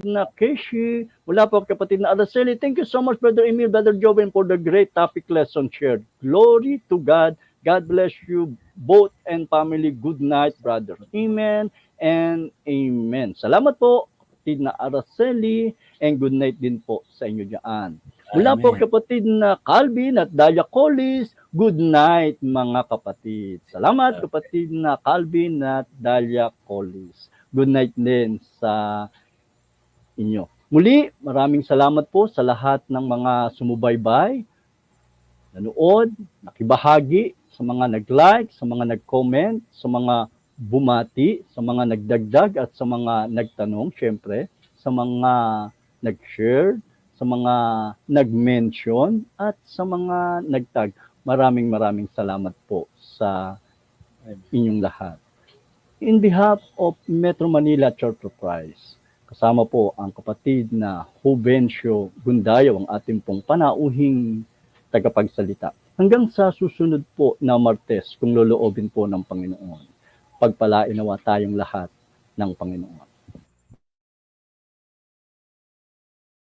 na Keshi, mula po kapatid na Araceli. Thank you so much, Brother Emil, Brother Joven, for the great topic lesson shared. Glory to God. God bless you both and family. Good night, brother. Amen and amen. Salamat po, kapatid na Araceli, and good night din po sa inyo dyan. Mula po kapatid na Calvin at Dalia Collis, good night mga kapatid. Salamat kapatid na Calvin at Dalia Collis. Good night din sa inyo. Muli, maraming salamat po sa lahat ng mga sumubaybay, nanood, nakibahagi, sa mga nag-like, sa mga nag-comment, sa mga bumati, sa mga nagdagdag at sa mga nagtanong, syempre, sa mga nag-share, sa mga nag-mention at sa mga nag-tag. Maraming salamat po sa inyong lahat. In behalf of Metro Manila Church of Christ, kasama po ang kapatid na Juvencio Gundayaw, ang ating pong panauhing tagapagsalita. Hanggang sa susunod po na Martes, kung loloobin po ng Panginoon. Pagpalain nawa tayong lahat ng Panginoon.